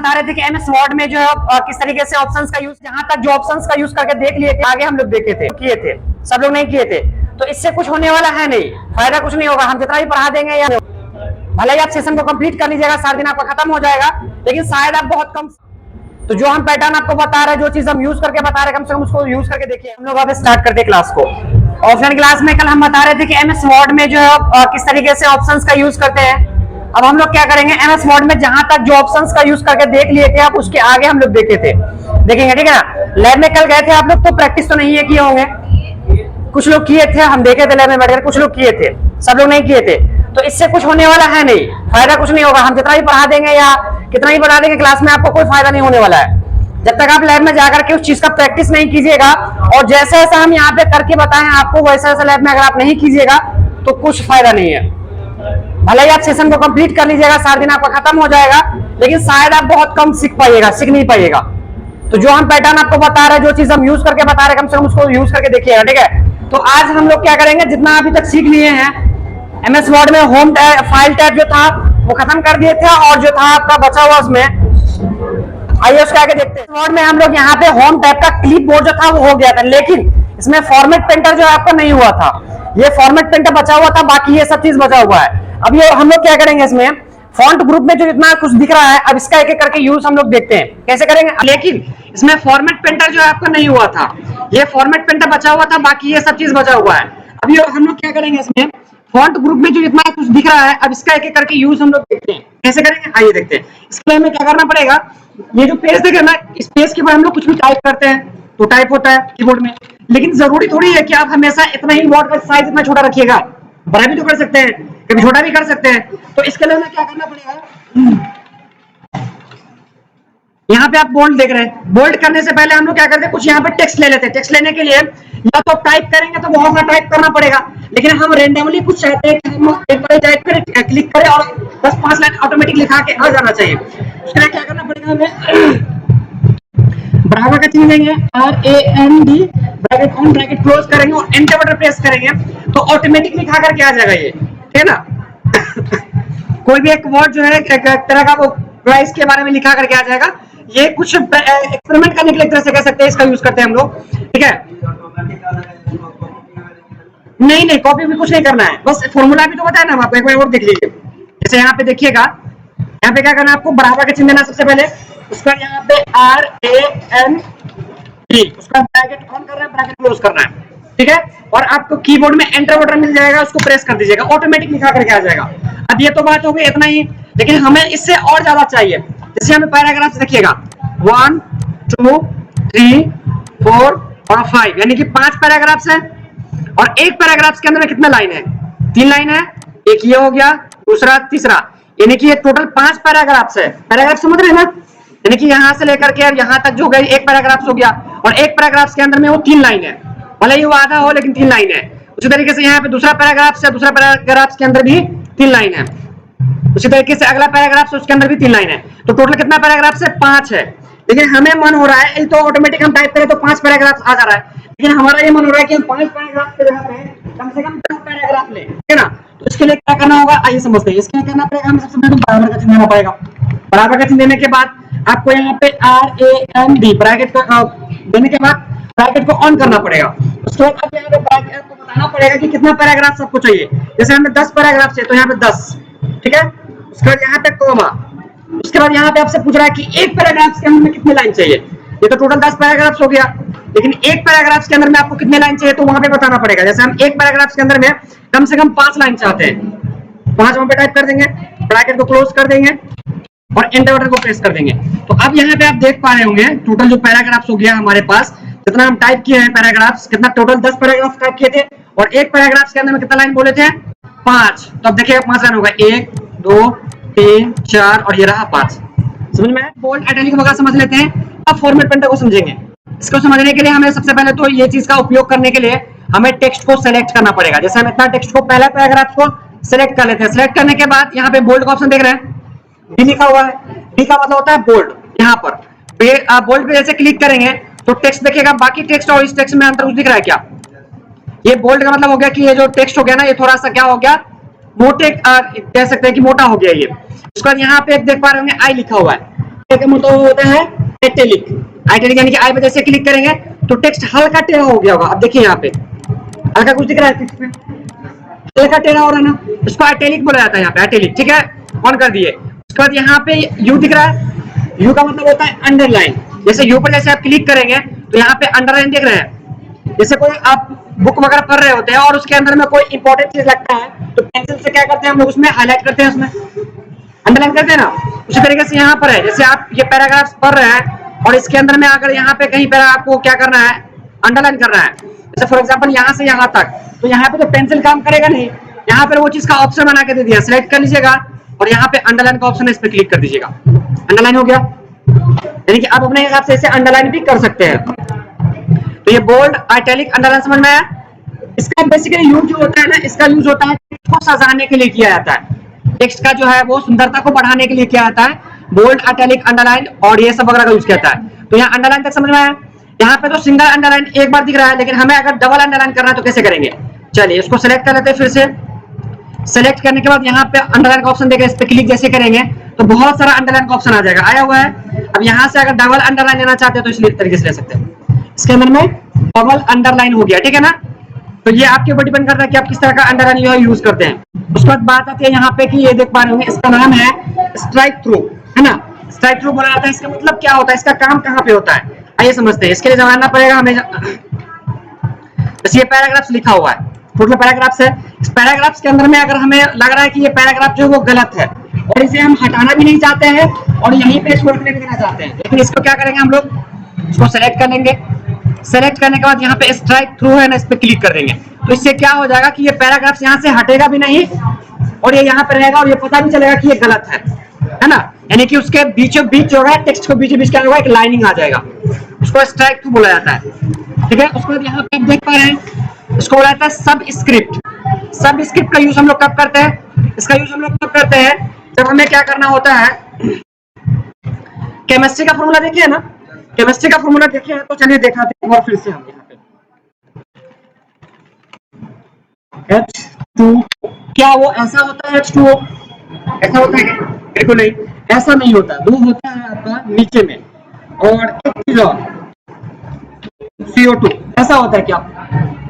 बता रहे थे कि एमएस वर्ड में जो है किस तरीके से ऑप्शंस का यूज, जहां तक जो ऑप्शंस का यूज करके देख लिए थे, आगे हम लोग देखे थे, किए थे, सब लोग नहीं किए थे। तो इससे कुछ होने वाला है नहीं, फायदा कुछ नहीं होगा। हम जितना भी पढ़ा देंगे या भले ही आप सेशन को कंप्लीट कर लीजिएगा, 7 दिन आपका खत्म हो जाएगा, लेकिन शायद आप बहुत कम। तो जो हम पैटर्न आपको बता रहे हैं, जो चीज हम यूज करके बता रहे हैं, कम से कम उसको यूज करके देखिए। हम लोग अब स्टार्ट करते हैं क्लास को। ऑफलाइन क्लास में कल हम बता रहे थे कि एमएस वर्ड में जो है किस तरीके से ऑप्शंस का यूज करते हैं। अब हम लोग क्या करेंगे, एमएस वर्ड में जहां तक जो ऑप्शंस का यूज करके देख लिए थे आप, उसके आगे हम लोग देखे थे, देखेंगे, ठीक है ना। लैब में कल गए थे आप लोग, तो प्रैक्टिस तो नहीं है किए होंगे, कुछ लोग किए थे, हम देखे थे लैब में बैठकर, कुछ लोग किए थे, सब लोग नहीं किए थे। तो इससे कुछ होने वाला है नहीं, फायदा कुछ नहीं होगा। हम जितना भी पढ़ा देंगे या कितना भी पढ़ा देंगे क्लास में, आपको कोई फायदा नहीं होने वाला है जब तक आप लैब में जाकर के उस चीज का प्रैक्टिस नहीं कीजिएगा। और जैसे जैसा हम यहाँ पे करके बताएं आपको, वैसा वैसा लैब में अगर आप नहीं कीजिएगा तो कुछ फायदा नहीं है। भले ही आप सेशन को कंप्लीट कर लीजिएगा, 7 दिन आपका खत्म हो जाएगा, लेकिन शायद आप बहुत कम सीख पाइएगा, सीख नहीं पाइएगा। तो जो हम पैटर्न आपको बता रहे हैं, जो चीज हम यूज करके बता रहे हैं, कम से कम उसको यूज करके देखिएगा, ठीक है। तो आज हम लोग क्या करेंगे, जितना अभी तक सीख लिए हैं एमएस वर्ड में, होम फाइल टैब जो था वो खत्म कर दिए थे, और जो था आपका बचा हुआ उसमें, आइए उसके आगे देखते हैं। वर्ड में हम लोग यहाँ पे होम टैब का क्लिप बोर्ड जो था वो हो गया था, लेकिन इसमें फॉर्मेट पेंटर जो है आपका नहीं हुआ था। ये फॉर्मेट पेंटर बचा हुआ था, बाकी ये सब चीज बचा हुआ है। अब ये हम लोग क्या करेंगे, इसमें फॉन्ट ग्रुप में जो इतना कुछ दिख रहा है, अब इसका एक एक करके यूज हम लोग देखते हैं कैसे करेंगे। लेकिन इसमें फॉर्मेट पेंटर जो है आपका नहीं हुआ था, ये फॉर्मेट पेंटर बचा हुआ था, बाकी ये सब चीज बचा हुआ है। अब ये हम लोग क्या करेंगे, इसमें फॉन्ट ग्रुप में जो इतना कुछ दिख रहा है, अब इसका एक एक करके यूज हम लोग देखते हैं कैसे करेंगे। आइए देखते हैं। इसके लिए हमें क्या करना पड़ेगा, ये जो पेज देखे ना, इस पेज के बाद हम लोग कुछ भी टाइप करते हैं तो टाइप होता है कीबोर्ड में, लेकिन जरूरी थोड़ी है कि आप हमेशा इतना ही बोर्ड का साइज इतना छोटा रखिएगा, बड़ा भी तो कर सकते हैं, कभी छोटा भी कर सकते हैं। तो इसके लिए हमें क्या करना पड़ेगा, यहाँ पे आप बोल्ड देख रहे हैं, बोल्ड करने से पहले हम लोग क्या करते हैं, कुछ यहाँ पे टेक्स्ट ले लेते हैं। टेक्स्ट लेने के लिए या तो टाइप करेंगे तो बहुत सारा टाइप करना पड़ेगा, लेकिन हम रेंडमली कुछ चाहते हैं कि हम एक बार टाइप करें, क्लिक करें और बस 5 लाइन ऑटोमेटिक लिखा के आ जाना चाहिए। उसके लिए क्या करना पड़ेगा, हमें बराबर का चिन्ह देंगे, RAND, bracket on bracket close करेंगे और एंटर बटन प्रेस करेंगे तो ऑटोमेटिक लिखा करके आ जाएगा ये, ठीक है ना। कोई भी एक वर्ड जो है एक तरह का वो प्राइस के बारे में लिखा करके आ जाएगा। ये कुछ एक्सपेरिमेंट करने के लिए एक तरह से कह सकते हैं, इसका यूज करते हैं हम लोग, ठीक है। नहीं कॉपी भी कुछ नहीं करना है, बस फॉर्मूला भी तो बताया ना आपको, एक बार और देख लीजिए। जैसे यहाँ पे देखिएगा, यहाँ पे क्या करना है आपको, बराबर का चिन्ह देना सबसे पहले, उसका यहाँ पे RAND, उसका ब्रैकेट ऑन करना है, ब्रैकेट क्लोज करना है, ठीक है। और आपको कीबोर्ड में एंटर बटन मिल जाएगा, उसको प्रेस कर दीजिएगा, ऑटोमेटिक लिखा करके आ जाएगा। अब ये तो बात हो गई इतना ही, लेकिन हमें इससे और ज्यादा चाहिए। जैसे हमें पैराग्राफ देखिएगा, 1 2 3 4 और 5, यानी कि 5 पैराग्राफ्स हैं, और एक पैराग्राफ के अंदर में कितने लाइन है, 3 लाइन है। एक ये हो गया, दूसरा, तीसरा, यानी कि ये टोटल 5 पैराग्राफ्स है। पैराग्राफ समझ रहे हैं ना, यानी कि यहां से लेकर के यहाँ तक जो गई एक पैराग्राफ हो गया, और एक पैराग्राफ के अंदर में वो 3 लाइन है, भले ही वो आधा हो लेकिन 3 लाइन है। उसी तरीके से यहाँ पे दूसरा पैराग्राफ से दूसरा पैराग्राफ के अंदर भी 3 लाइन है, उसी तरीके से अगला पैराग्राफ से उसके अंदर भी 3 लाइन है। तो टोटल कितना पैराग्राफ है, 5 है। लेकिन हमें मन हो रहा है, तो ऑटोमेटिक हम टाइप करें तो 5 पैराग्राफ आ जा रहा है, लेकिन हमारा ये मन हो रहा है कि हम 5 पैराग्राफ के जगह पे कम से कम 10 पैराग्राफ लें, ठीक है ना। तो इसके लिए क्या करना होगा, आइए समझते हैं। इसके लिए करना पड़ेगा, हमें सबसे पहले बराबर का चिन्ह देना पड़ेगा। बराबर का चिन्ह देने के बाद आपको यहाँ पे RAND ब्रैकेट को देने के बाद ब्रैकेट को ऑन करना पड़ेगा। उसके बाद यहाँ पे ब्रैकेट को बताना पड़ेगा कि कितना पैराग्राफ सबको चाहिए। जैसे हमें 10 पैराग्राफ चाहिए तो यहाँ पे 10, ठीक है। उसके बाद यहाँ पे कोमा, उसके बाद यहाँ पे आपसे पूछ रहा है कि एक पैराग्राफ के अंदर में कितने लाइन चाहिए। ये तो टोटल 10 पैराग्राफ हो गया, लेकिन एक पैराग्राफ के अंदर में आपको कितने लाइन चाहिए तो वहां पे बताना पड़ेगा। जैसे हम एक पैराग्राफ के अंदर में कम से कम 5 लाइन चाहते हैं, 5 वहां पे टाइप कर देंगे, ब्रैकेट को क्लोज कर देंगे और एंटर बटन को प्रेस कर देंगे। तो अब यहाँ पे आप देख पा रहे होंगे टोटल जो पैराग्राफ्स हो गया हमारे पास, जितना हम टाइप किए हैं पैराग्राफ्स, कितना टोटल 10 पैराग्राफ टाइप किए थे, और एक पैराग्राफ के अंदर में कितना लाइन बोले थे, 5। तो अब देखिए 5 लाइन होगा, 1 2 3 4 और ये रहा 5। समझ में? बोल्ड इटैलिक वगैरह समझ लेते हैं, अब फॉर्मेट पेंटर को समझेंगे। इसको समझने के लिए हमें सबसे पहले तो ये चीज का उपयोग करने के लिए हमें टेक्स्ट को सेलेक्ट करना पड़ेगा। जैसे हम इतना टेक्स्ट को पहला पैराग्राफ को सेलेक्ट कर लेते हैं। सेलेक्ट करने के बाद यहाँ पे बोल्ड का ऑप्शन देख रहे हैं, डी लिखा हुआ है, डी का मतलब होता है बोल्ड। यहाँ पर बोल्ड पे जैसे क्लिक करेंगे तो टेक्स्ट देखेगा, बाकी टेक्स्ट और इस टेक्स्ट में अंतर कुछ दिख रहा है क्या? ये बोल्ड का मतलब हो गया कि ये जो टेक्स्ट हो गया ना, ये थोड़ा सा क्या हो गया, मोटे कह सकते हैं कि मोटा हो गया ये। उसके बाद यहाँ पे एक देख पा रहे होंगे आई लिखा हुआ है, का मतलब होता है इटैलिक। इटैलिक यानी कि आई पे जैसे क्लिक करेंगे तो टेक्स्ट हल्का टेढ़ा हो गया होगा। अब देखिए यहाँ पे हल्का कुछ दिख रहा है टेक्स्ट में, हल्का टेढ़ा हो रहा है ना, इसको इटैलिक बोला जाता है। यहाँ पे इटैलिक, ठीक है, ऑन कर दिए। उसके बाद यहाँ पे यू दिख रहा है, यू का मतलब होता है अंडरलाइन। जैसे यू पर जैसे आप क्लिक करेंगे तो यहाँ पे अंडरलाइन देख रहे हैं। जैसे कोई आप बुक वगैरह पढ़ रहे होते हैं और उसके अंदर में कोई इंपॉर्टेंट चीज लगता है तो पेंसिल से क्या करते हैं हम लोग, उसमें हाईलाइट करते हैं, उसमें अंडरलाइन करते हैं ना। उसी तरीके से यहाँ पर है, जैसे आप ये पैराग्राफ पढ़ रहे हैं और इसके अंदर में अगर यहाँ पे कहीं पर आपको क्या करना है, अंडरलाइन करना है, जैसे फॉर एग्जांपल यहाँ से यहाँ तक, तो यहाँ पे तो पेंसिल काम करेगा नहीं, यहाँ पर वो चीज का ऑप्शन बना के दे दिया, सिलेक्ट कर लीजिएगा और यहाँ पे अंडरलाइन का ऑप्शन है, इस पे क्लिक कर दीजिएगा, अंडरलाइन हो गया। यानी कि आप अपने हिसाब से इसे अंडरलाइन भी कर सकते हैं। तो ये बोल्ड, इटैलिक, अंडरलाइन समझ में आया। इसका बेसिकली यूज जो होता है ना, इसका यूज होता है इसको सजाने के लिए किया जाता है, टेक्स्ट का जो है वो सुंदरता को बढ़ाने के लिए किया जाता है। बोल्ड, इटैलिक, अंडरलाइन और ये सब वगैरह का यूज किया जाता है। तो यहाँ अंडरलाइन तक समझ में आया। यहाँ पे तो सिंगल अंडरलाइन एक बार दिख रहा है, लेकिन हमें अगर डबल अंडरलाइन करना है तो कैसे करेंगे, चलिए इसको सेलेक्ट कर लेते हैं। फिर से सेलेक्ट करने के बाद यहाँ पे अंडरलाइन का ऑप्शन देगा, इस पे क्लिक जैसे करेंगे तो बहुत सारा अंडरलाइन का ऑप्शन आ जाएगा, आया हुआ है। अब यहाँ से अगर डबल अंडरलाइन लेना चाहते हैं तो इस तरीके से ले सकते हैं। इसके अंदर में डबल अंडरलाइन हो गया, ठीक है ना। तो ये आपके ऊपर डिपेंड करता है कि आप किस तरह का अंडरलाइन जो है यूज करते हैं। उसके बाद बात आती है यहाँ पे कि ये देख पा रहे होंगे, इसका नाम है स्ट्राइक थ्रू, है ना। स्ट्राइक थ्रू बोला जाता है, इसका मतलब क्या होता है, इसका काम कहाँ पे होता है, आइए समझते हैं। इसके लिए जानना पड़ेगा हमें। ये पैराग्राफ्स लिखा हुआ है, टोटल पैराग्राफ्स है। इस पैराग्राफ्स के अंदर में अगर हमें लग रहा है कि ये पैराग्राफ जो है वो गलत है और इसे हम हटाना भी नहीं चाहते हैं और यहीं पे इसको रखने देना चाहते हैं, लेकिन इसको क्या करेंगे हम लोग, इसको सेलेक्ट कर लेंगे। सेलेक्ट करने के बाद यहाँ पे स्ट्राइक थ्रू है ना, इस पे क्लिक कर देंगे तो इससे क्या हो जाएगा कि ये पैराग्राफ यहाँ से हटेगा भी नहीं और ये यहाँ पे रहेगा और ये पता भी चलेगा कि ये गलत है ना। यानी कि उसके बीचों बीच जो है टेक्स्ट को बीचों बीच क्या होगा, एक लाइनिंग आ जाएगा, उसको स्ट्राइक थ्रू बोला जाता है, ठीक है। उसके बाद यहाँ पे आप देख पा रहे हैं, इसको बोला जाता है सब स्क्रिप्ट। सब स्क्रिप्ट का यूज हम लोग कब करते हैं, इसका यूज हम लोग कब करते हैं, जब हमें क्या करना होता है, केमिस्ट्री का फॉर्मूला देखिए ना, केमिस्ट्री का फॉर्मूला देखिए तो चलिए दिखाते हैं और फिर से हम यहाँ पे H2 क्या वो ऐसा होता है, H2O ऐसा होता है क्या, बिल्कुल नहीं, ऐसा नहीं होता। वो होता है आपका नीचे में और एक चीज और CO2 ऐसा होता है क्या,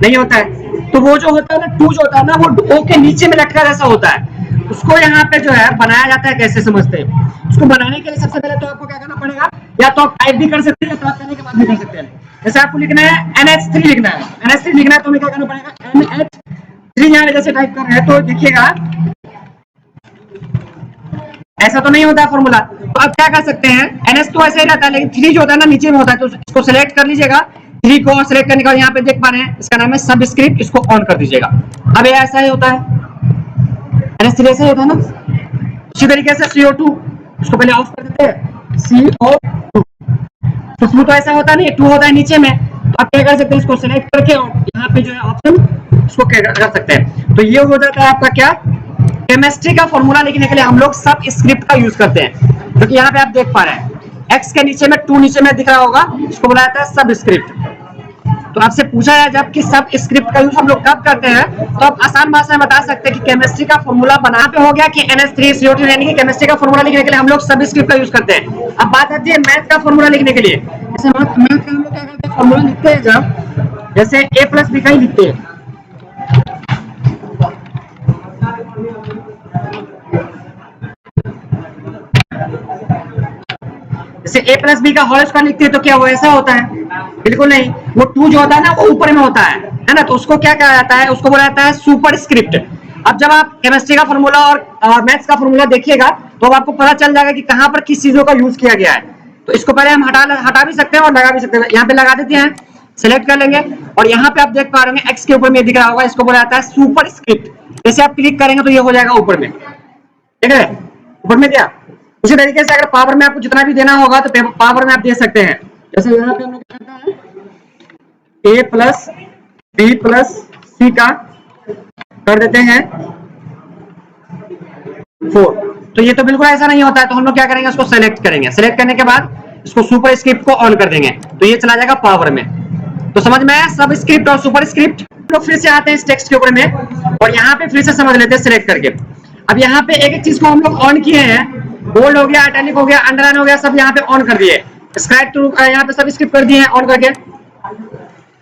नहीं होता है। तो वो जो होता है ना, 2 जो होता है ना, वो O के नीचे में लटका जैसा होता है। उसको यहाँ पे जो है बनाया जाता है, कैसे समझते हैं। उसको बनाने के लिए सबसे पहले तो आपको क्या करना पड़ेगा, या तो आप टाइप भी कर सकते हैं या टाइप करने के बाद भी कर सकते हैं। जैसे आपको लिखना है NH3 लिखना है, NH3 लिखना है तो हमें क्या करना पड़ेगा, NH3 यहाँ जैसे टाइप कर रहे हैं तो देखिएगा ऐसा तो नहीं होता है फॉर्मूला। तो आप क्या कर सकते हैं, NH तो ऐसे ही रहता है लेकिन 3 जो होता है ना नीचे में होता है, तो इसको सेलेक्ट कर लीजिएगा। 3 को सेलेक्ट करने के बाद यहाँ पे देख पा रहे हैं इसका नाम है सबस्क्रिप्ट, इसको ऑन कर दीजिएगा। अब ये ऐसा ही होता है, NH3 ऐसा ही होता है ना। इसी तरीके से CO2 इसको पहले ऑफ कर देते हैं, CO2 तो इसमें तो ऐसा होता नहीं, 2 होता है नीचे में। आप क्या कर सकते हैं, इसको सेलेक्ट करके और यहाँ पे जो है ऑप्शन इसको कर सकते हैं। तो ये हो जाता है आपका क्या, केमिस्ट्री का फॉर्मूला लिखने के लिए हम लोग सब स्क्रिप्ट का यूज करते हैं। क्योंकि तो यहाँ पे आप देख पा रहे हैं एक्स के नीचे में 2 नीचे में दिख रहा होगा, इसको बोला जाता है सब स्क्रिप्ट। तो आपसे पूछा जाए जब कि सब स्क्रिप्ट का यूज हम लोग कब करते हैं, तो आप आसान भाषा में बता सकते हैं कि केमिस्ट्री का फॉर्मूला बना पे हो गया कि NH3CO2, यानी कि केमिस्ट्री का फॉर्मूला लिखने के लिए हम लोग सब स्क्रिप्ट का यूज करते हैं। अब बात आती है मैथ का फॉर्मूला लिखने के लिए। जैसे मैथ का हम लोग क्या करते हैं, फॉर्मूला लिखते हैं जब, जैसे A+B का ही लिखते हैं। जैसे A+B का होल स्क्वायर लिखते हैं तो क्या वो ऐसा होता है, बिल्कुल नहीं। वो 2 जो होता है ना वो ऊपर में होता है ना, तो उसको क्या कहा जाता है, उसको बोला जाता है सुपर स्क्रिप्ट। अब जब आप केमिस्ट्री का फॉर्मूला और मैथ्स का फॉर्मूला देखिएगा तो आपको पता चल जाएगा कि कहां पर किस चीजों का यूज किया गया है। तो इसको पहले हम हटा भी सकते हैं और लगा भी सकते हैं। यहाँ पे लगा देते हैं, सिलेक्ट कर लेंगे और यहाँ पे आप देख पा रहे हैं एक्स के ऊपर में दिख रहा होगा, इसको बोला जाता है सुपर स्क्रिप्ट। जैसे आप क्लिक करेंगे तो ये हो जाएगा ऊपर में, ठीक है, ऊपर में दिया। उसी तरीके से अगर पावर में आपको जितना भी देना होगा तो पावर में आप दे सकते हैं। जैसे यहाँ पे हम लोग कहते हैं A+B+C का कर देते हैं 4। तो ये तो बिल्कुल ऐसा नहीं होता है, तो हम लोग क्या करेंगे, उसको सेलेक्ट करेंगे। सेलेक्ट करने के बाद इसको सुपर स्क्रिप्ट को ऑन कर देंगे तो ये चला जाएगा पावर में। तो समझ में आया सब स्क्रिप्ट और सुपर स्क्रिप्ट। लोग फिर से आते हैं इस टेक्स्ट के ऊपर में और यहाँ पे फिर से समझ लेते हैं सिलेक्ट करके। अब यहाँ पे एक एक चीज को हम लोग ऑन किए हैं बोल्ड हो गया, इटैलिक हो गया, अंडरलाइन हो गया, सब यहाँ पे ऑन कर दिए। स्ट्राइक थ्रू यहाँ पे सब स्किप कर दिए हैं ऑन करके,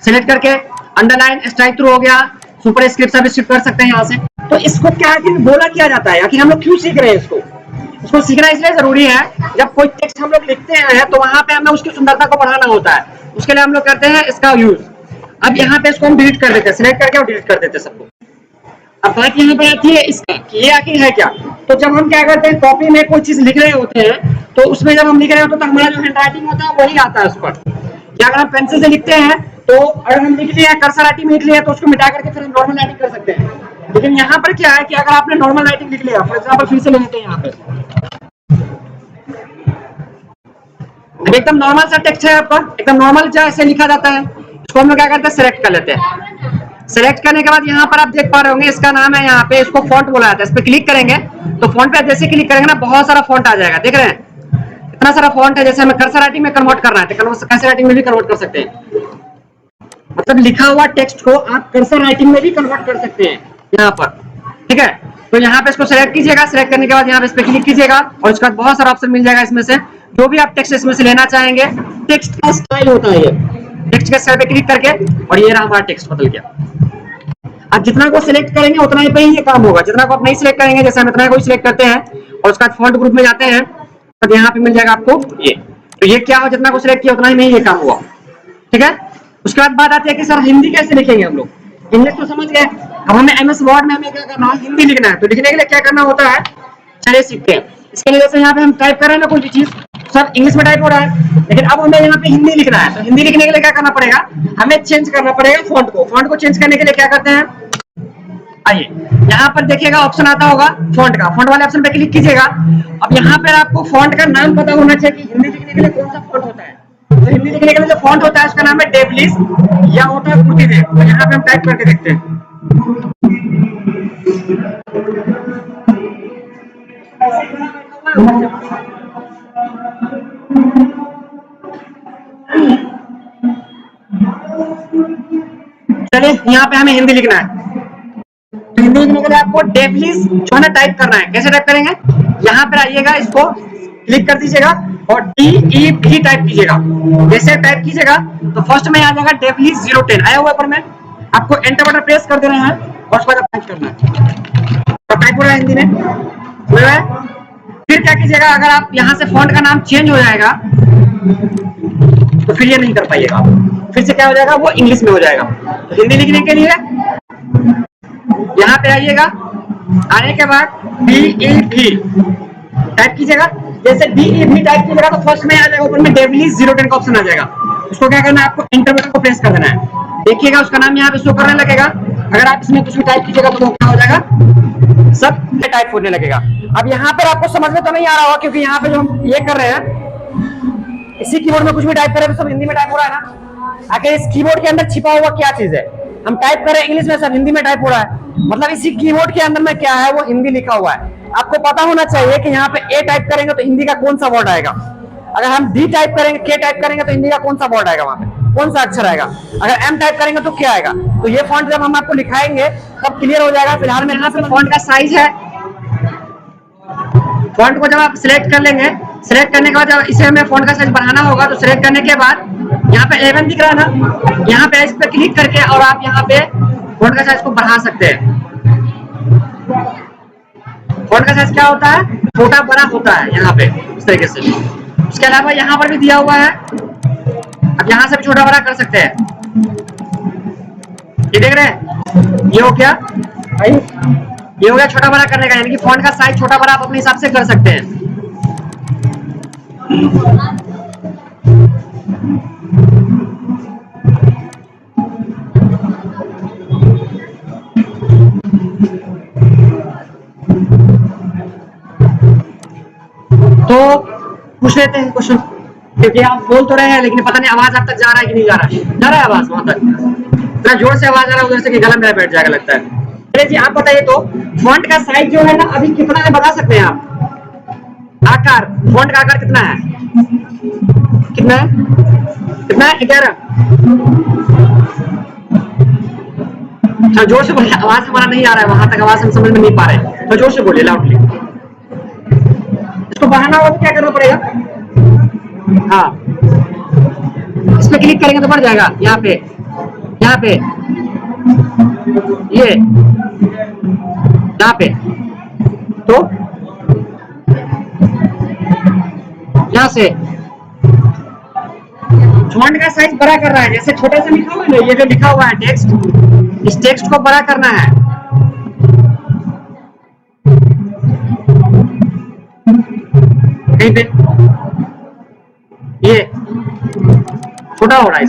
सिलेक्ट करके अंडरलाइन स्ट्राइक थ्रू हो गया, सुपर स्क्रिप्ट सब स्किप कर सकते हैं यहाँ से। तो इसको क्या है बोला किया जाता है कि हम लोग क्यों सीख रहे हैं इसको सीखना इसलिए जरूरी है, जब कोई टेक्स्ट हम लोग लिखते हैं तो वहां पे हमें उसकी सुंदरता को बढ़ाना होता है, उसके लिए हम लोग करते हैं इसका यूज। अब यहाँ पे इसको हम डिलीट कर देते हैं, सिलेक्ट करके और डिलीट कर देते हैं सबको। अब बात यहाँ पे आती है इसका कि ये आखिर है क्या। तो जब हम क्या करते हैं कॉपी में कोई चीज लिख रहे होते हैं तो उसमें जब हम लिख रहे होते हैं तो हमारा जो हैंड राइटिंग होता है वही आता है उस पर। या अगर हम पेंसिल से लिखते हैं तो अगर हम लिख लिए कर्सर राइटिंग में लिख लिया तो उसको मिटा करके फिर हम नॉर्मल राइटिंग कर सकते हैं। लेकिन यहाँ पर क्या है कि अगर आपने नॉर्मल राइटिंग लिख लिया, फॉर एग्जाम्पल फिर से ले लेते हैं यहाँ पे, एकदम नॉर्मल सा टेक्स्ट है आपका, एकदम नॉर्मल जैसे लिखा जाता है, इसको हम लोग क्या करते हैं सिलेक्ट कर लेते हैं। सिलेक्ट करने के बाद यहाँ पर आप देख पा रहे होंगे इसका नाम है, यहाँ पे इसको फॉन्ट बोला जाता है। इस पे क्लिक करेंगे तो फॉन्ट पे जैसे क्लिक करेंगे ना बहुत सारा फॉन्ट आ जाएगा, देख रहे हैं इतना सारा फॉन्ट है। जैसे हमें कर्सर राइटिंग में कन्वर्ट करना है तो कर्सर राइटिंग में भी कन्वर्ट कर सकते हैं, मतलब लिखा हुआ टेक्स्ट को आप कर्सर राइटिंग में भी कन्वर्ट कर सकते हैं यहाँ पर, ठीक है। तो यहाँ पे इसको सिलेक्ट कीजिएगा, सिलेक्ट करने के बाद यहाँ पे इस पे क्लिक कीजिएगा और उसके बाद बहुत सारा ऑप्शन मिल जाएगा इसमें से जो भी आप टेक्स्ट इसमें से लेना चाहेंगे। टेक्स्ट का स्टाइल होता है ये, टेक्स्ट के स्टाइल पे क्लिक करके और ये रहा हमारा टेक्स्ट बदल गया। आप जितना को सिलेक्ट करेंगे उतना ही पे ही ये काम होगा, जितना को आप नहीं सिलेक्ट करेंगे, जैसे हम इतना को सिलेक्ट करते हैं और उसके बाद फॉन्ट ग्रुप में जाते हैं तो यहाँ पे मिल जाएगा आपको ये। तो ये क्या हो, जितना को सिलेक्ट किया उतना ही में ये काम हुआ, ठीक है। उसके बाद बात आती है कि सर हिंदी कैसे लिखेंगे हम लोग, इंग्लिश तो समझ गए, अब हमें एमएस वर्ड में हमें क्या करना है, हिंदी लिखना है। तो लिखने के लिए क्या करना होता है, चलिए सीखते हैं। इसके लिए जैसे यहाँ पे हम टाइप कर रहे हैं ना कोई भी चीज, सब इंग्लिश में टाइप हो रहा है, लेकिन अब हमें यहाँ पे हिंदी लिखना है। तो हिंदी लिखने के लिए क्या करना पड़ेगा, हमें चेंज करना पड़ेगा फॉन्ट को। फॉन्ट को चेंज करने के लिए क्या करते हैं, आइए यहाँ पर देखिएगा ऑप्शन आता होगा फॉन्ट का, फॉन्ट वाले ऑप्शन पे क्लिक कीजिएगा। अब यहाँ पर आपको फॉन्ट का नाम पता होना चाहिए कि हिंदी लिखने के लिए कौन सा फॉन्ट होता है। तो हिंदी लिखने के लिए जो फॉन्ट होता है उसका नाम है डेवलिश या होता है कुर्तीदेव। तो यहाँ पे हम टाइप करके देखते हैं, चलिए यहाँ पे हमें हिंदी लिखना है। तो हिंदी लिखने के लिए आपको डेवलिश जो है ना टाइप करना है। कैसे टाइप करेंगे, यहाँ पर आइएगा, इसको क्लिक कर दीजिएगा और DEV टाइप कीजिएगा। जैसे टाइप कीजिएगा तो फर्स्ट में आ जाएगा डेवलिश 010 आया हुआ पर में, आपको एंटर बटन प्रेस कर देना है और उसके बाद टाइप करना है। तो टाइप हो रहा है हिंदी में, फिर क्या कीजिएगा, अगर आप यहाँ से फॉन्ट का नाम चेंज हो जाएगा तो फिर ये नहीं कर पाइएगा, फिर से क्या हो जाएगा, वो इंग्लिश में हो जाएगा। तो हिंदी लिखने के लिए यहाँ पे आइएगा, आने के बाद DEV टाइप कीजिएगा। जैसे DEV टाइप कीजिएगा तो फर्स्ट में आ जाएगा ऊपर में डेवलिश 010 का ऑप्शन आ जाएगा। उसको क्या करना है, आपको एंटर बटन को प्रेस कर देना है। देखिएगा उसका नाम यहाँ पे शो करने लगेगा। अगर आप इसमें कुछ भी टाइप कीजिएगा तो क्या हो जाएगा, सब टाइप होने लगेगा। अब यहाँ पर आपको समझ में तो नहीं आ रहा होगा क्योंकि यहाँ पे जो हम ये कर रहे हैं, इसी कीबोर्ड में कुछ भी टाइप करें तो सब हिंदी में टाइप हो रहा है ना। आखिर इस कीबोर्ड के अंदर छिपा हुआ क्या चीज है, हम टाइप कर रहे हैं इंग्लिश में, सब हिंदी में टाइप हो रहा है, मतलब इसी कीबोर्ड के अंदर में क्या है, वो हिंदी लिखा हुआ है। आपको पता होना चाहिए कि यहाँ पे ए टाइप करेंगे तो हिंदी का कौन सा वर्ड आएगा, अगर हम डी टाइप करेंगे, के टाइप करेंगे तो हिंदी का कौन सा वर्ड आएगा, वहां पे कौन सा अक्षर आएगा, अगर एम टाइप करेंगे तो क्या आएगा। तो ये फॉन्ट जब हम आपको लिखाएंगे तब क्लियर हो जाएगा। फिलहाल में यहाँ पे फॉन्ट का साइज है, फॉन्ट को जब आप सिलेक्ट कर लेंगे, सिलेक्ट करने के बाद जब इसे हमें फॉन्ट का साइज बढ़ाना होगा तो सिलेक्ट करने के बाद यहाँ पे 11 दिख रहा है ना, यहाँ पे इस पे क्लिक करके और आप यहाँ पे फॉन्ट का साइज को बढ़ा सकते हैं। फॉन्ट का साइज क्या होता है, छोटा बड़ा होता है यहाँ पे इस तरीके से। उसके अलावा यहाँ पर भी दिया हुआ है, अब यहाँ से भी छोटा बड़ा कर सकते हैं। ये देख रहे हैं, ये हो गया भाई, ये हो गया छोटा बड़ा करने का, यानी कि फॉन्ट का साइज छोटा बड़ा आप अपने हिसाब से कर सकते हैं। तो पूछ लेते हैं क्वेश्चन, क्योंकि आप बोल तो रहे हैं लेकिन पता नहीं आवाज आप तक जा रहा है कि नहीं जा रहा है। जा रहा है आवाज वहां तक, इतना जोर से आवाज आ रहा है उधर से कि गला में बैठ जाएगा लगता है। चलिए जी आप बताइए तो फॉन्ट का साइज जो है ना अभी कितना है बता सकते हैं आप, आकार, फॉन्ट का आकार कितना है, कितना है, कितना है, 11। अच्छा जोर से बोलिए, आवाज हमारा नहीं आ रहा है वहां तक, आवाज हम समझ में नहीं पा रहे हैं, तो जोर से बोलिए लाउडली। इसको बढ़ाना होगा तो क्या करना पड़ेगा, हाँ इस पे क्लिक करेंगे तो बढ़ जाएगा, यहाँ पे ये यहाँ पे, तो यहाँ से फॉन्ट का साइज बड़ा कर रहा है, जैसे छोटा सा लिखा हुआ है ना, ये जो लिखा हुआ है टेक्स्ट, इस टेक्स्ट को बड़ा करना है। कहीं पे ये छोटा हो रहा है,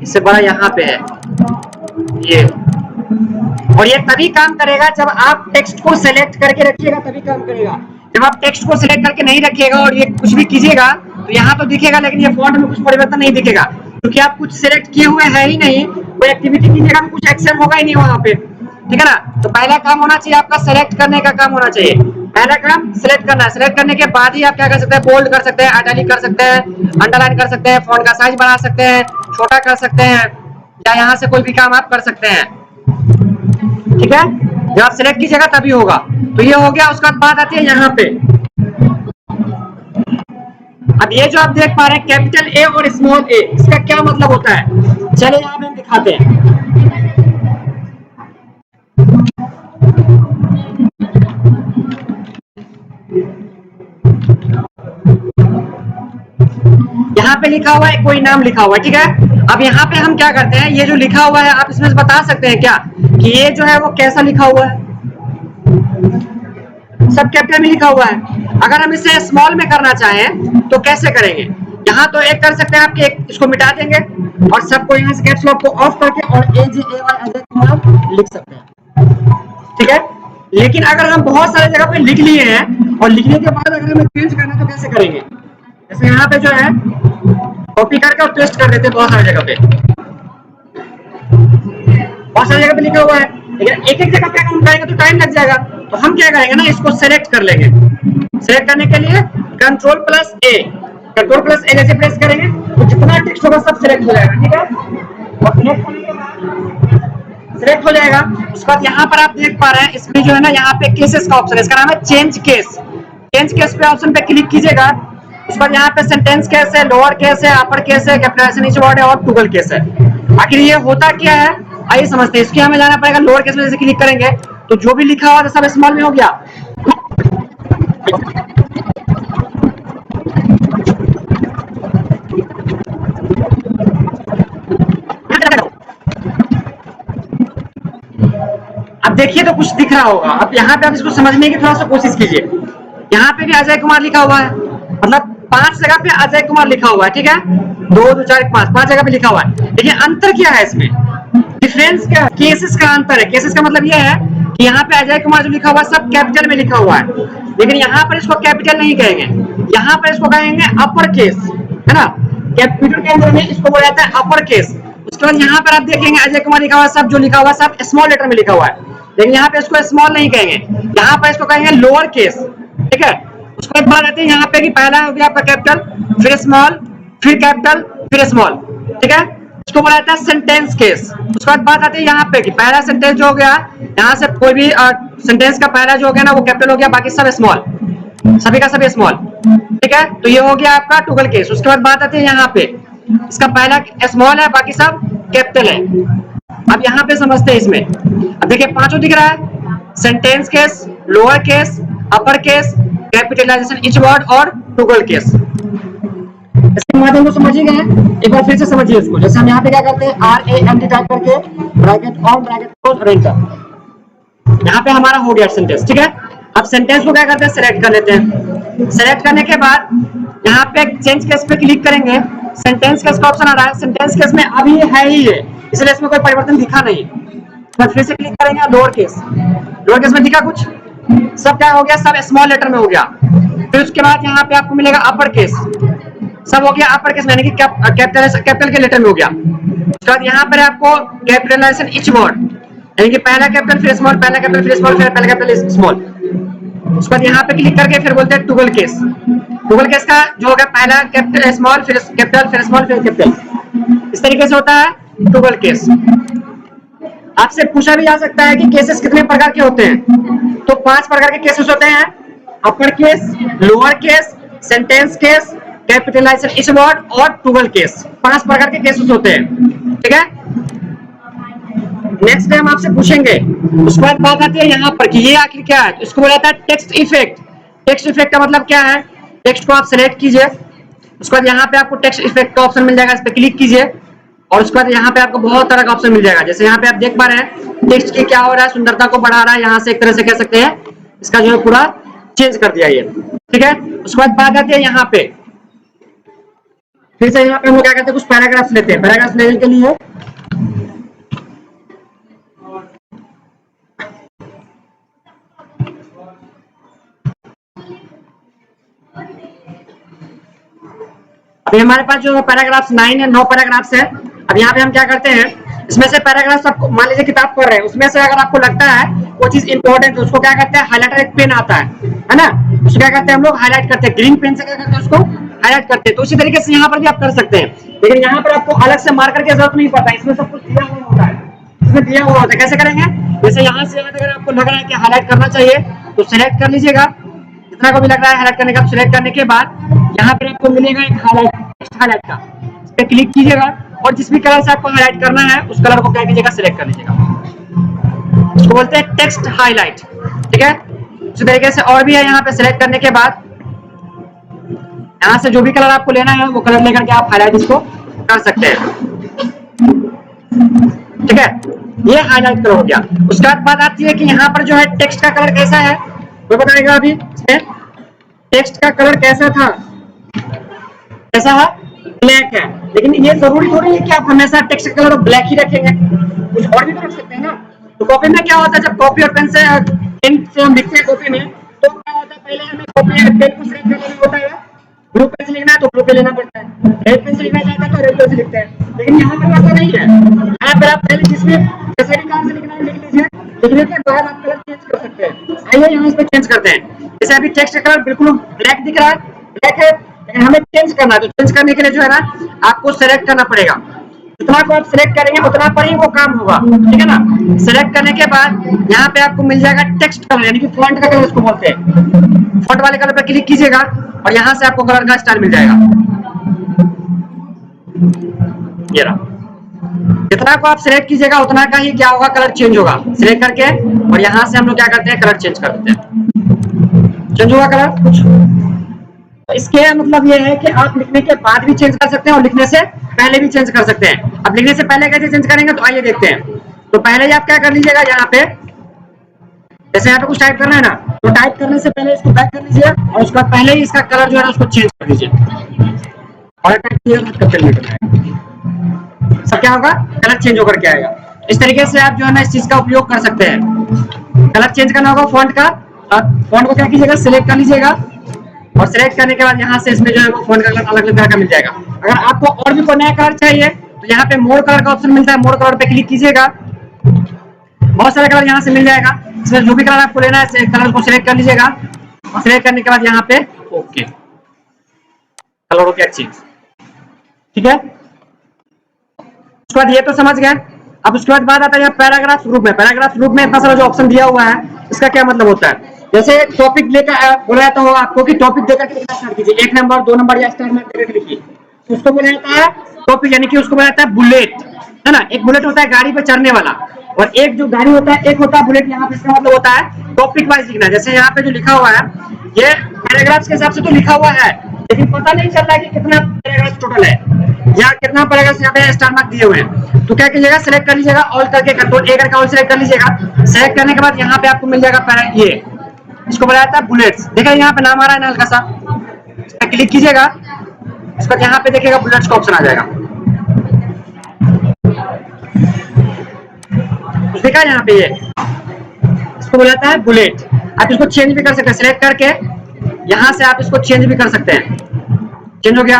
इससे बड़ा यहाँ पे है ये, और ये तभी काम करेगा जब आप टेक्स्ट को सिलेक्ट करके रखिएगा, तभी काम करेगा। जब आप टेक्स्ट को सिलेक्ट करके नहीं रखिएगा और ये कुछ भी कीजिएगा तो यहाँ तो दिखेगा, लेकिन ये फॉन्ट में कुछ परिवर्तन नहीं दिखेगा, क्योंकि आप कुछ सिलेक्ट किए हुए है ही नहीं। कोई एक्टिविटी कीजिएगा तो कुछ एक्शन होगा ही नहीं वहां पे, ठीक है ना। तो पहला काम होना चाहिए आपका सिलेक्ट करने का काम होना चाहिए। पहला काम सिलेक्ट करना है, सिलेक्ट करने के बाद ही आप क्या कर सकते हैं, बोल्ड कर सकते हैं, आइटैलिक कर सकते हैं, अंडरलाइन कर सकते हैं, फॉन्ट का साइज बढ़ा सकते हैं, छोटा कर सकते हैं, या यहाँ से कोई भी काम आप कर सकते हैं, ठीक है। जब आप सिलेक्ट कीजिएगा तभी होगा। तो ये हो गया। उसके बाद बात आती है यहाँ पे, अब ये जो आप देख पा रहे हैं कैपिटल ए और स्मॉल ए, इसका क्या मतलब होता है, चलिए यहाँ पे हम दिखाते हैं। यहाँ पे लिखा हुआ है, कोई नाम लिखा हुआ है, ठीक है। अब यहाँ पे हम क्या करते हैं, ये जो लिखा हुआ है आप इसमें से बता सकते हैं क्या कि ये जो है वो कैसा लिखा हुआ है, सब कैपिटल में लिखा हुआ है। अगर हम इसे स्मॉल में करना चाहें तो कैसे करेंगे, यहाँ तो एक कर सकते हैं आपके, एक इसको मिटा देंगे और सबको यहाँ से कैप्स लॉक को ऑफ करके और अजय कुमार लिख सकते हैं, ठीक है। लेकिन अगर हम बहुत सारे जगह पे लिख लिए हैं और लिखने के बाद अगर हमें चेंज करना है तो कैसे करेंगे, जैसे यहाँ पे जो है कॉपी करके और पेस्ट कर देते हैं बहुत सारी जगह पे, बहुत सारी जगह पे लिखा हुआ है, लेकिन एक एक जगह पे हम करेंगे तो टाइम लग जाएगा। तो हम क्या करेंगे ना, इसको सेलेक्ट कर लेंगे। सेलेक्ट करने के लिए कंट्रोल प्लस ए जैसे प्रेस करेंगे तो जितना टेक्स्ट होगा सब सेलेक्ट हो जाएगा, ठीक है। और सेलेक्ट होने के बाद सेलेक्ट हो जाएगा। उसके बाद यहाँ पर आप देख पा रहे हैं इसमें जो है ना, यहाँ पे केसेस का ऑप्शन है, इसका नाम है चेंज केस। चेंज केस पे ऑप्शन पे क्लिक कीजिएगा। उसके बाद यहाँ पे सेंटेंस केस है, लोअर केस है, अपर केस है, कैपिटलाइजेशन ईच वर्ड है और टॉगल केस है। आखिर ये होता क्या है, आइए समझते हैं। इसके हमें जाना पड़ेगा लोअर केस में, जैसे क्लिक करेंगे तो जो भी लिखा हुआ है सब स्मॉल में हो गया। अब देखिए तो कुछ दिख रहा होगा। अब यहाँ पे आप इसको समझने की थोड़ा सा कोशिश कीजिए। यहाँ पे भी अजय कुमार लिखा हुआ है, मतलब 5 जगह पे अजय कुमार लिखा हुआ है, ठीक है। 2 2 4 5 जगह पे लिखा हुआ है। देखिए अंतर क्या है इसमें, डिफरेंस क्या है, केसेस का अंतर है। केसेस का मतलब यह है कि यहाँ पे अजय कुमार जो लिखा हुआ है सब कैपिटल में लिखा हुआ है, लेकिन यहाँ पर इसको कैपिटल नहीं कहेंगे, यहाँ पर इसको कहेंगे अपर केस, है ना। कैपिटल के अंदर में इसको बोला जाता है अपर केस। उसके बाद यहाँ पर आप देखेंगे अजय कुमार लिखा हुआ है, सब जो लिखा हुआ है सब स्मॉल लेटर में लिखा हुआ है, लेकिन यहाँ पे इसको स्मॉल नहीं कहेंगे, यहाँ पर इसको कहेंगे लोअर केस, ठीक है। उसके बाद आते हैं यहाँ पे कि पहला हो गया आपका कैपिटल, फिर स्मॉल, फिर कैपिटल, फिर स्मॉल, ठीक है। इसको बोला जाता है सेंटेंस केस। उसके बाद बात आती है यहाँ पे कि पहला सेंटेंस जो हो गया, यहाँ से कोई भी सेंटेंस का पहला जो हो गया ना वो कैपिटल हो गया, बाकी सब स्मॉल, सभी का सभी स्मॉल, ठीक है। तो ये हो गया आपका टॉगल केस। उसके बाद बात आती है यहाँ पे, इसका पहला स्मॉल है, बाकी सब कैपिटल है। अब यहाँ पे समझते हैं इसमें। अब देखिए पांचों दिख रहा है, sentence case, lower case, upper case, capitalization each word और टॉगल केस। इसके माध्यम को समझिए गए, एक बार फिर से समझिए इसको। जैसे हम यहाँ पे क्या करते हैं, RAND टाइप करके ब्रैकेट ऑन ब्रैकेट क्लोज और एंटर, यहाँ पे हमारा हो गया सेंटेंस, ठीक है। अब सेंटेंस को क्या करते हैं, सेलेक्ट कर लेते हैं। सेलेक्ट करने के बाद यहाँ पे चेंज केस पे क्लिक करेंगे, सेंटेंस केस का ऑप्शन आ रहा है। सेंटेंस केस में अभी है ही है, इसलिए इसमें कोई परिवर्तन दिखा नहीं। तो फिर से क्लिक करेंगे लोअर केस, लोअर केस में दिखा कुछ, सब क्या हो गया, सब स्मॉल लेटर में हो गया। फिर उसके बाद यहाँ पे आपको मिलेगा अपर केस, सब हो गया अपर केस में, यानी कि कैपिटल के लेटर में हो गया। उसके बाद यहाँ पर आपको कैपिटलाइजेशन ईच वर्ड, यानी कि पहला कैपिटल फिर स्मॉल, पहला कैपिटल फिर स्मॉल, फिर पहला कैपिटल स्मॉल। उसके बाद यहाँ पे क्लिक करके फिर बोलते हैं टॉगल केस। टॉगल केस का जो होगा पहला कैपिटल स्मॉल, फिर कैपिटल, फिर स्मॉल, फिर कैपिटल, इस तरीके से होता है टॉगल केस। आपसे पूछा भी जा सकता है कि केसेस कितने प्रकार के होते हैं, तो 5 प्रकार के केसेस होते हैं। Upper case, lower case, sentence case, capitalization इस वर्ड और टूगल केस, 5 प्रकार के केसेस होते हैं। ठीक है, नेक्स्ट टाइम आपसे पूछेंगे। उसके बाद बात आती है यहाँ पर कि ये आखिर क्या है, इसको बोला जाता है टेक्स्ट इफेक्ट। टेक्स्ट इफेक्ट का मतलब क्या है, टेक्स्ट को आप सिलेक्ट कीजिए, उसके बाद यहाँ पे आपको टेक्स्ट इफेक्ट का ऑप्शन मिल जाएगा, इस पर क्लिक कीजिए और उसके बाद यहाँ पे आपको बहुत तरह का ऑप्शन मिल जाएगा। जैसे यहाँ पे आप देख पा रहे हैं टेक्स्ट की क्या हो रहा है, सुंदरता को बढ़ा रहा है, यहाँ से एक तरह से कह सकते हैं इसका जो है पूरा चेंज कर दिया ये। ठीक है, उसके बाद बात आती है यहाँ पे, फिर से यहाँ पे हम लोग क्या करते हैं, कुछ पैराग्राफ लेते हैं। पैराग्राफ लेने के लिए अभी हमारे पास जो पैराग्राफ्स 9 है, 9 पैराग्राफ्स है। अब यहाँ पे हम क्या करते हैं, इसमें से पैराग्राफ्स आपको मान लीजिए किताब पढ़ रहे हैं, उसमें से अगर आपको लगता है वो चीज इंपॉर्टेंट है, उसको क्या करते हैं, हाइलाइटर एक पेन आता है ना, उसको क्या करते हैं हम लोग हाईलाइट करते हैं, ग्रीन पेन से क्या करते हैं उसको हाईलाइट करते हैं। तो इसी तरीके से यहाँ पर भी आप कर सकते हैं, लेकिन यहाँ पर आपको अलग से मार्कर की जरूरत नहीं पड़ता, इसमें सब कुछ दिया हुआ होता है, इसमें दिया हुआ होता है। कैसे करेंगे, जैसे यहाँ से अगर आपको लग रहा है कि हाईलाइट करना चाहिए तो सिलेक्ट कर लीजिएगा, जितना को भी लग रहा है हाईलाइट करने का, सिलेक्ट करने के बाद यहाँ पर आपको मिलेगा एक हाईलाइट का, इस पे क्लिक कीजिएगा और जिस भी कलर से आपको हाईलाइट करना है उस कलर को क्या कीजिएगा, सिलेक्ट कर लीजिएगा, उसको बोलते हैं टेक्स्ट हाईलाइट। ठीक है, उसी तरीके से और भी है, यहाँ पे सिलेक्ट करने के बाद यहाँ से जो भी कलर आपको लेना है वो कलर लेकर के आप हाईलाइट इसको कर सकते हैं। ठीक है, ये हाईलाइट कलर हो गया। उसके बाद बात आती है कि यहाँ पर जो है टेक्स्ट का कलर कैसा है, वो बताएगा। अभी इसमें टेक्स्ट का कलर कैसा था, कैसा है, ब्लैक है, लेकिन ये जरूरी थोड़ी है कि आप हमेशा टेक्स्ट का कलर ब्लैक ही रखेंगे, कुछ और भी तो रख सकते हैं ना। तो कॉपी में क्या होता है, जब कॉपी और पेन से हम लिखते हैं कॉपी में, तो क्या होता है, पहले हमें कॉपी और पेन को सिलेक्ट करना होता है, ब्लू पेन से लिखना है तो ब्लू पेन लेना पड़ता है, रेड पेन से लिखना चाहता है तो रेड पेन से लिखते हैं। लेकिन यहाँ पर ऐसा नहीं है, यहाँ पर आप पहले जिसमें जैसे भी कलर से लिखना है लिख लीजिए, लिखने के बाद आप कलर चेंज कर सकते हैं। आइए यहाँ इस पर चेंज करते हैं। जैसे अभी टेक्स्ट का कलर बिल्कुल ब्लैक दिख रहा है, ब्लैक है, लेकिन हमें चेंज करना है, तो चेंज करने के लिए जो है ना आपको सेलेक्ट करना पड़ेगा। जितना को आप सिलेक्ट करेंगे उतना पर ही वो काम होगा। ठीक है ना, सिलेक्ट करने के बाद यहाँ पे आपको मिल जाएगा टेक्स्ट कलर, यानी कि फॉन्ट का कलर इसको बोलते हैं। फॉन्ट वाले कलर पर क्लिक कीजिएगा और यहाँ से आपको कलर का स्टाइल मिल जाएगा। ये रहा, जितना को आप सिलेक्ट कीजिएगा उतना का ही क्या होगा, कलर चेंज होगा। सिलेक्ट करके और यहाँ से हम लोग क्या करते हैं, कलर चेंज कर देते हैं, चेंज होगा कलर कुछ। तो इसके मतलब ये है कि आप लिखने के बाद भी चेंज कर सकते हैं और लिखने से पहले भी चेंज कर सकते हैं। अब लिखने से पहले कैसे चेंज करेंगे, तो आइए देखते हैं। तो पहले ही आप क्या कर लीजिएगा, यहाँ पे जैसे यहाँ पे कुछ टाइप करना है ना, तो टाइप करने से पहले इसको बैक कर लीजिए और उसके बाद पहले ही इसका कलर जो है ना उसको चेंज कर दीजिए और सब क्या होगा, कलर चेंज होकर के आएगा। इस तरीके से आप जो है ना इस चीज का उपयोग कर सकते हैं। कलर चेंज करना होगा फॉन्ट का, फॉन्ट को क्या कीजिएगा, सिलेक्ट कर लीजिएगा और सिलेक्ट करने के बाद यहाँ से इसमें जो है वो फॉन्ट का कलर अलग अलग तरह का मिल जाएगा। अगर आपको और भी कोई नया कलर चाहिए तो यहाँ पे मोर कलर का ऑप्शन मिलता है, मोर कलर पे क्लिक कीजिएगा, बहुत सारे कलर यहाँ से मिल जाएगा। इसमें जो भी कलर आपको लेना है कलर को सिलेक्ट कर लीजिएगा और सिलेक्ट करने के बाद यहाँ पे ओके, कलर हो गया चेंज। ठीक है, उसके बाद ये तो समझ गए। अब उसके बाद बात आता है पैराग्राफ ग्रुप में। पैराग्राफ ग्रुप में इतना सारा जो ऑप्शन दिया हुआ है इसका क्या मतलब होता है, जैसे टॉपिक लेकर बोला जाता हो आपको कि टॉपिक देकर के लिखना स्टार्ट कीजिए, 1 नंबर 2 नंबर या स्टार मार्क देकर लिखिए, तो उसको बोला जाता है टॉपिक, यानी कि उसको बोला जाता है बुलेट, है ना। एक बुलेट होता है गाड़ी पर चढ़ने वाला और एक जो गाड़ी होता है एक होता है बुलेट। यहाँ पे इसका मतलब होता है टॉपिक वाइज लिखना। जैसे यहाँ पे जो लिखा हुआ है ये पैराग्राफ्स के हिसाब से तो लिखा हुआ है, लेकिन पता नहीं चल रहा है कि कितना पैराग्राफ टोटल है या कितना पैराग्राफ यहाँ पे स्टार मार्क दिए हुए हैं। तो क्या कीजिएगा, सिलेक्ट कर लीजिएगा, ऑल करके कंट्रोल ए करके ऑल सिलेक्ट कर लीजिएगा। सिलेक्ट करने के बाद यहाँ पे आपको मिल जाएगा ये, इसको बोला जाता है बुलेट्स। देखिए यहाँ पे नाम आ रहा है ना हल्का सा, इस पर क्लिक कीजिएगा, इस पर यहाँ पे देखिएगा बुलेट्स का ऑप्शन आ जाएगा, देखा यहाँ पे ये, इसको बोला जाता है बुलेट। आप इसको चेंज भी कर सकते हैं, सिलेक्ट करके यहाँ से आप इसको चेंज भी कर सकते हैं। चेंज हो गया।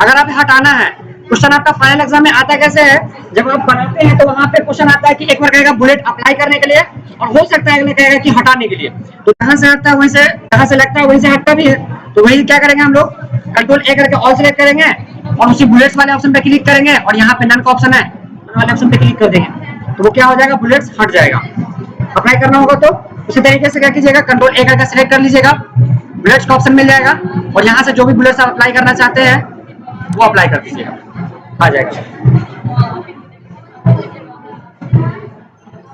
अगर आप हटाना है, क्वेश्चन आपका फाइनल एग्जाम में आता कैसे है, जब आप बनाते हैं तो वहां पे क्वेश्चन आता है कि एक बार कहेगा बुलेट अप्लाई करने के लिए और हो सकता है अगले कहेगा कि हटाने के लिए। तो कहां से हटता है वहीं से, कहां से लगता है वहीं से हटता भी है। तो वही क्या करेंगे हम लोग, कंट्रोल ए करके ऑल सिलेक्ट करेंगे और उसी बुलेट्स वाले ऑप्शन पे क्लिक करेंगे और यहाँ पे नन का ऑप्शन है, नन वाले ऑप्शन पे क्लिक कर देंगे तो वो क्या हो जाएगा, बुलेट्स हट जाएगा। अप्लाई करना होगा तो उसी तरीके से क्या कीजिएगा, कंट्रोल ए करके सिलेक्ट कर लीजिएगा, बुलेट्स का ऑप्शन मिल जाएगा और यहाँ से जो भी बुलेट्स आप अप्लाई करना चाहते हैं वो अप्लाई कर दीजिएगा, आ जाएगा।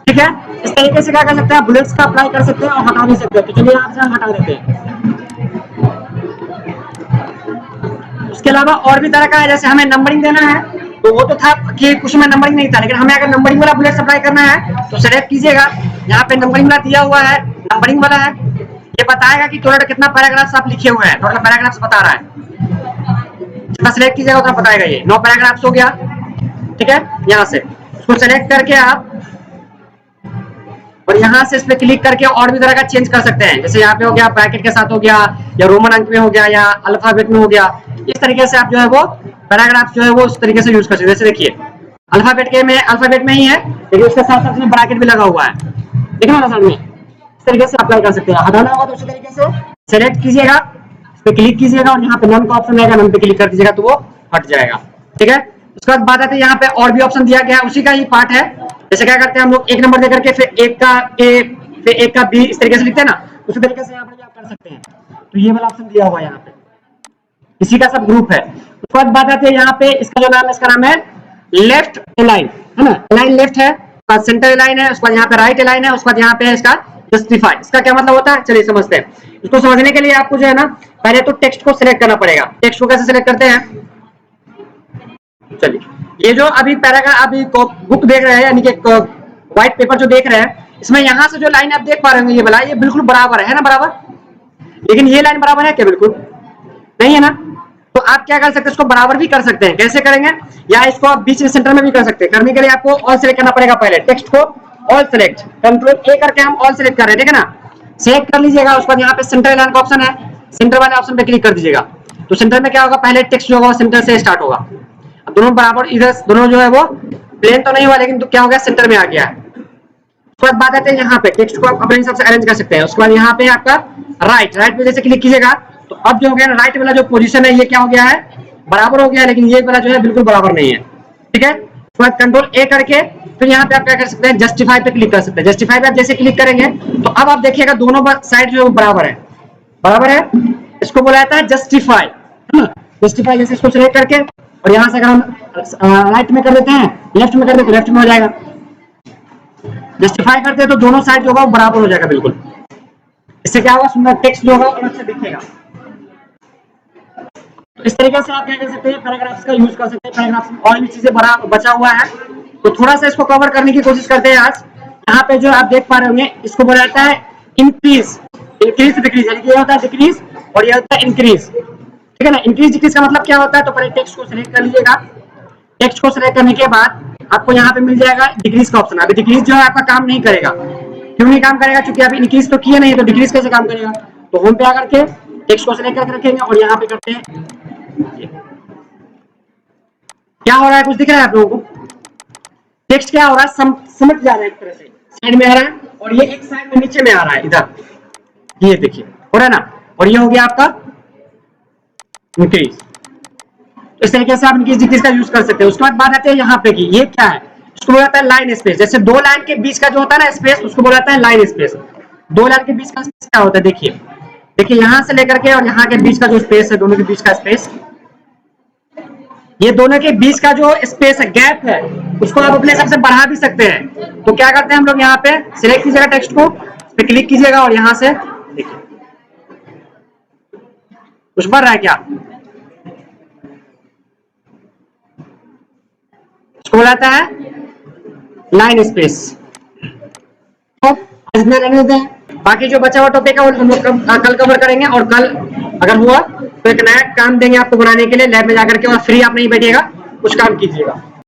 ठीक है, इस तरीके से क्या कर सकते हैं, बुलेट्स का अप्लाई कर सकते हैं और हटा भी सकते हैं। तो चलिए यहाँ से हम हटा देते हैं। उसके अलावा और भी तरह का है, जैसे हमें नंबरिंग देना है तो वो तो था कि कुछ में नंबरिंग नहीं था, लेकिन हमें अगर नंबरिंग वाला बुलेट अप्लाई करना है तो सेलेक्ट कीजिएगा, यहाँ पे नंबरिंग वाला दिया हुआ है, नंबरिंग वाला है, ये बताएगा कि टोटल कितना पैराग्राफ्स आप लिखे हुए हैं, टोटल पैराग्राफ्स बता रहा है, जितना सेलेक्ट कीजिएगा उतना बताएगा। ये 9 पैराग्राफ्स हो गया। ठीक है, यहाँ से उसको सेलेक्ट करके आप और यहाँ से इस पे क्लिक करके और भी तरह का चेंज कर सकते हैं, जैसे यहाँ पे हो गया ब्रैकेट के साथ हो गया, या रोमन अंक में हो गया, या अल्फाबेट में हो गया। इस तरीके से आप जो है वो पैराग्राफ जो है वो उस तरीके से यूज कर सकते हैं। जैसे देखिए अल्फाबेट में ही है, लेकिन उसके साथ साथ में ब्रैकेट भी लगा हुआ है, देखना ना सामने, इस तरीके से अप्लाई कर सकते हैं। हटाना होगा तो उसी तरीके से सेलेक्ट कीजिएगा, इस पे क्लिक कीजिएगा और यहाँ पे नन का ऑप्शन आएगा, नन पे क्लिक कर दीजिएगा तो वो हट जाएगा। ठीक है, उसके बाद बात आती है यहाँ पे और भी ऑप्शन दिया गया है, उसी का ही पार्ट है। जैसे क्या करते हैं हम लोग एक नंबर देकर के फिर एक का ए फिर एक का बी इस तरीके से लिखते हैं ना, उसी तरीके से यहाँ पर भी आप कर सकते हैं। तो ये वाला ऑप्शन दिया हुआ है यहाँ पे, इसी का सब ग्रुप है। उसके बाद बात आती है यहाँ पे, इसका जो नाम है, इसका नाम है लेफ्ट अलाइन, है ना, अलाइन लेफ्ट है, उसका सेंटर अलाइन है, उसके बाद यहाँ पे राइट अलाइन है, उसके बाद यहाँ पे इसका जस्टिफाई। इसका क्या मतलब होता है, चलिए समझते हैं। इसको समझने के लिए आपको जो है ना, पहले तो टेक्स्ट को सिलेक्ट करना पड़ेगा। टेक्स्ट को कैसे सिलेक्ट करते हैं, चलिए ये जो अभी पैराग्राफ अभी बुक देख रहे हैं, यानी कि व्हाइट पेपर जो देख रहे हैं, इसमें यहाँ से जो लाइन आप देख पा रहे होंगे ये वाला, ये बिल्कुल बराबर है ना, बराबर, लेकिन ये लाइन बराबर है क्या, बिल्कुल नहीं है ना। तो आप क्या कर सकते हैं, इसको बराबर भी कर सकते हैं। कैसे करेंगे, या इसको आप बीच में सेंटर में भी कर सकते हैं। करने के लिए आपको ऑल सेलेक्ट करना पड़ेगा, पहले टेक्स्ट को ऑल सेलेक्ट, कंट्रोल ए करके हम ऑल सेलेक्ट कर रहे हैं, ठीक है ना, सेलेक्ट कर लीजिएगा। उसके बाद यहाँ पे सेंटर लाइन का ऑप्शन है, सेंटर वाले ऑप्शन पे क्लिक कर दीजिएगा। तो सेंटर में क्या होगा, पहले टेक्स्ट जो होगा सेंटर से स्टार्ट होगा। अब दोनों बराबर, इधर दोनों जो है वो प्लेन तो नहीं हुआ, लेकिन तो क्या हो गया, सेंटर में आ गया है। उसके बाद बात आते हैं यहाँ पे, टेक्स्ट को आप अपने हिसाब से अरेंज कर सकते हैं। उसके बाद यहाँ पे आपका राइट पे जैसे क्लिक कीजिएगा तो अब जो हो गया राइट वाला जो पोजीशन है ये क्या हो गया है, बराबर हो गया है, लेकिन ये वाला जो है बिल्कुल बराबर नहीं है। ठीक है, उसके बाद कंट्रोल ए करके फिर यहाँ पे आप क्या कर सकते हैं, जस्टिफाई पे क्लिक कर सकते हैं। जस्टिफाई पे आप जैसे क्लिक करेंगे तो अब आप देखिएगा दोनों साइड जो है बराबर है, बराबर है। इसको बोला जाता है जस्टिफाई, जस्टिफाई। जैसे इसको सिलेक्ट करके और यहाँ से अगर हम राइट में कर देते हैं, लेफ्ट में कर देते हैं, लेफ्ट में हो जाएगा। जस्टिफाई करते हैं तो दोनों साइड जो होगा वो बराबर हो जाएगा बिल्कुल। इससे क्या होगा, सुंदर टेक्स्ट जो होगा अलग से दिखेगा। तो इस तरीके से आप क्या कर सकते हैं, पैराग्राफ्स का यूज कर सकते हैं। पैराग्राफ्स में और भी चीजें बचा हुआ है, तो थोड़ा सा इसको कवर करने की कोशिश करते हैं आज। यहाँ पे जो आप देख पा रहे होंगे, इसको बोला जाता है इंक्रीज, इंक्रीज डिक्रीज, यानी कि ये होता है डिक्रीज और ये होता है इंक्रीज। ठीक है ना, इंक्रीज डिक्रीज का मतलब क्या होता है, तो पहले टेक्स्ट को सिलेक्ट कर लीजिएगा। टेक्स्ट को सिलेक्ट करने के बाद आपको यहाँ पे मिल जाएगा डिक्रीज का ऑप्शन। अभी डिक्रीज जो है आपका काम नहीं करेगा, क्यों नहीं काम करेगा, क्योंकि अभी इंक्रीज तो किया नहीं है, तो डिक्रीज कैसे काम करेगा। तो होम पे आकर के टेक्स्ट को सिलेक्ट करके रखेंगे और यहाँ पे करते हैं, क्या हो रहा है, कुछ दिख रहा है आप लोगों को, टेक्स्ट क्या हो रहा है, समझ जा रहा है, एक तरह से साइड में आ रहा है और ये एक साइड में नीचे में आ रहा है, इधर ये देखिए हो रहा है ना, और ये हो गया आपका इंक्रीज। इस तरीके से आप इंक्रीज डिक्रीज का यूज कर सकते हैं। उसके बाद बात आती है यहाँ पे कि ये क्या है, इसको बोला जाता है लाइन स्पेस। जैसे दो लाइन के बीच का जो होता है ना स्पेस, उसको बोला जाता है लाइन स्पेस। दो लाइन के बीच का स्पेस क्या होता है, देखिए देखिए यहाँ से लेकर के और यहाँ के बीच का जो स्पेस है, दोनों के बीच का स्पेस, ये दोनों के बीच का जो स्पेस है, गैप है, उसको आप अपने हिसाब से बढ़ा भी सकते हैं। तो क्या करते हैं हम लोग, यहाँ पे सिलेक्ट कीजिएगा टेक्स्ट को, इस पे क्लिक कीजिएगा और यहाँ से देखिए कुछ बढ़ रहा है क्या, इसको बोला जाता है लाइन स्पेस। तो इतना रहने देते हैं, बाकी जो बचा हुआ टॉपिक है वो हम लोग कल कवर करेंगे। और कल अगर हुआ तो एक नया काम देंगे आपको बनाने के लिए लैब में जाकर के, और फ्री आप नहीं बैठिएगा, कुछ काम कीजिएगा।